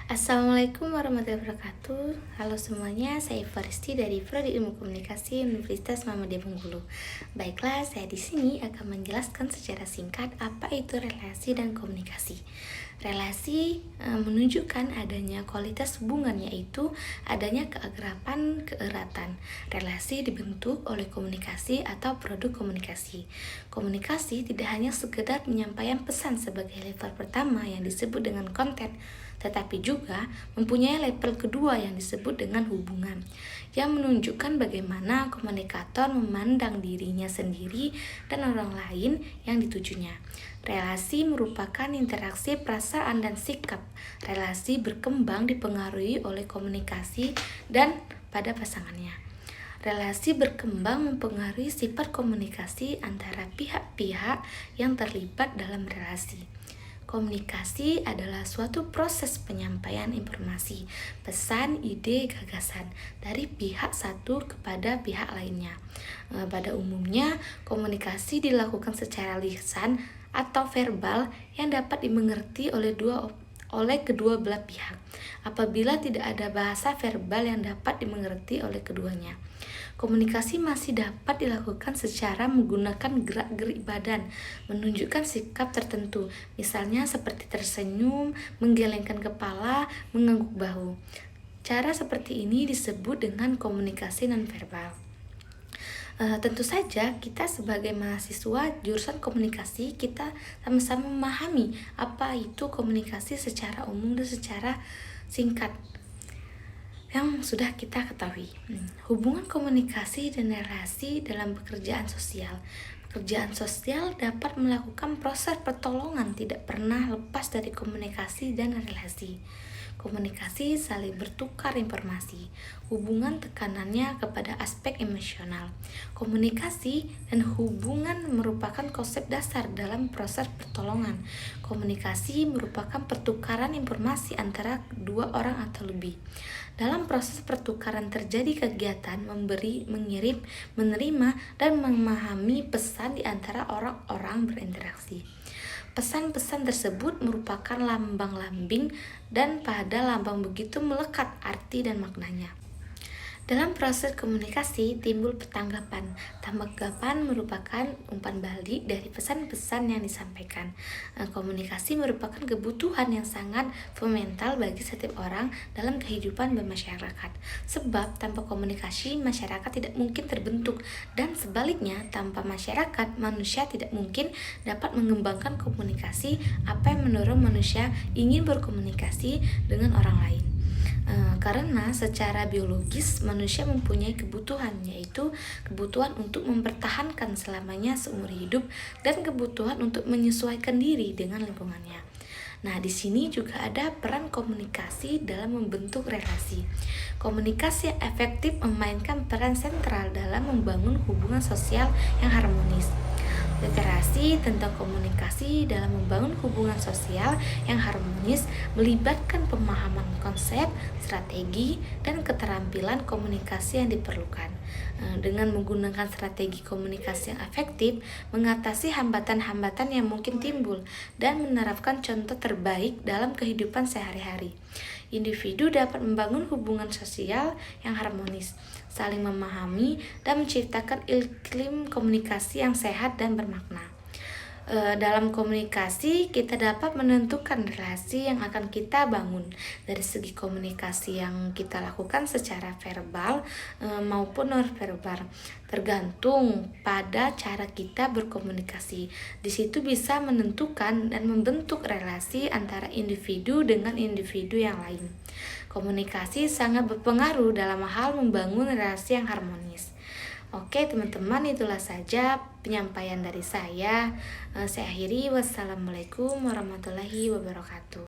Assalamualaikum warahmatullahi wabarakatuh. Halo semuanya, saya Faristi dari Prodi Ilmu Komunikasi Universitas Muhammadiyah Bengkulu. Baiklah, saya di sini akan menjelaskan secara singkat apa itu relasi dan komunikasi. Relasi menunjukkan adanya kualitas hubungan, yaitu adanya keakraban, keeratan. Relasi dibentuk oleh komunikasi atau produk komunikasi. Komunikasi tidak hanya sekedar menyampaikan pesan sebagai level pertama yang disebut dengan konten, tetapi juga mempunyai level kedua yang disebut dengan hubungan, yang menunjukkan bagaimana komunikator memandang dirinya sendiri dan orang lain yang ditujunya. Relasi merupakan interaksi perasaan dan sikap. Relasi berkembang dipengaruhi oleh komunikasi dan pada pasangannya. Relasi berkembang mempengaruhi sifat komunikasi antara pihak-pihak yang terlibat dalam relasi. Komunikasi adalah suatu proses penyampaian informasi, pesan, ide, gagasan dari pihak satu kepada pihak lainnya. Pada umumnya, komunikasi dilakukan secara lisan atau verbal yang dapat dimengerti oleh kedua belah pihak. Apabila tidak ada bahasa verbal yang dapat dimengerti oleh keduanya, komunikasi masih dapat dilakukan secara menggunakan gerak-gerik badan, menunjukkan sikap tertentu, misalnya seperti tersenyum, menggelengkan kepala, mengangguk bahu. Cara seperti ini disebut dengan komunikasi nonverbal. Tentu saja kita sebagai mahasiswa jurusan komunikasi, kita sama-sama memahami apa itu komunikasi secara umum dan secara singkat yang sudah kita ketahui. Hubungan komunikasi dan relasi dalam pekerjaan sosial. Pekerjaan sosial dapat melakukan proses pertolongan, tidak pernah lepas dari komunikasi dan relasi. Komunikasi saling bertukar informasi. Hubungan tekanannya kepada aspek emosional. Komunikasi dan hubungan merupakan konsep dasar dalam proses pertolongan. Komunikasi merupakan pertukaran informasi antara dua orang atau lebih. Dalam proses pertukaran terjadi kegiatan memberi, mengirim, menerima, dan memahami pesan di antara orang-orang berinteraksi. Pesan-pesan tersebut merupakan lambang-lambing dan pada lambang begitu melekat arti dan maknanya. Dalam proses komunikasi timbul tanggapan. Tanggapan merupakan umpan balik dari pesan-pesan yang disampaikan. Komunikasi merupakan kebutuhan yang sangat fundamental bagi setiap orang dalam kehidupan bermasyarakat. Sebab tanpa komunikasi masyarakat tidak mungkin terbentuk, dan sebaliknya tanpa masyarakat manusia tidak mungkin dapat mengembangkan komunikasi apa yang mendorong manusia ingin berkomunikasi dengan orang lain. Karena secara biologis manusia mempunyai kebutuhan, yaitu kebutuhan untuk mempertahankan selamanya seumur hidup dan kebutuhan untuk menyesuaikan diri dengan lingkungannya. Nah, di sini juga ada peran komunikasi dalam membentuk relasi. Komunikasi yang efektif memainkan peran sentral dalam membangun hubungan sosial yang harmonis. Literasi tentang komunikasi dalam membangun hubungan sosial yang harmonis melibatkan pemahaman konsep, strategi, dan keterampilan komunikasi yang diperlukan. Dengan menggunakan strategi komunikasi yang efektif, mengatasi hambatan-hambatan yang mungkin timbul, dan menerapkan contoh terbaik dalam kehidupan sehari-hari. Individu dapat membangun hubungan sosial yang harmonis, saling memahami, dan menciptakan iklim komunikasi yang sehat dan bermakna. Dalam komunikasi, kita dapat menentukan relasi yang akan kita bangun dari segi komunikasi yang kita lakukan secara verbal maupun non-verbal, tergantung pada cara kita berkomunikasi. Di situ bisa menentukan dan membentuk relasi antara individu dengan individu yang lain. Komunikasi sangat berpengaruh dalam hal membangun relasi yang harmonis. Oke teman-teman, itulah saja penyampaian dari saya. Saya akhiri, wassalamualaikum warahmatullahi wabarakatuh.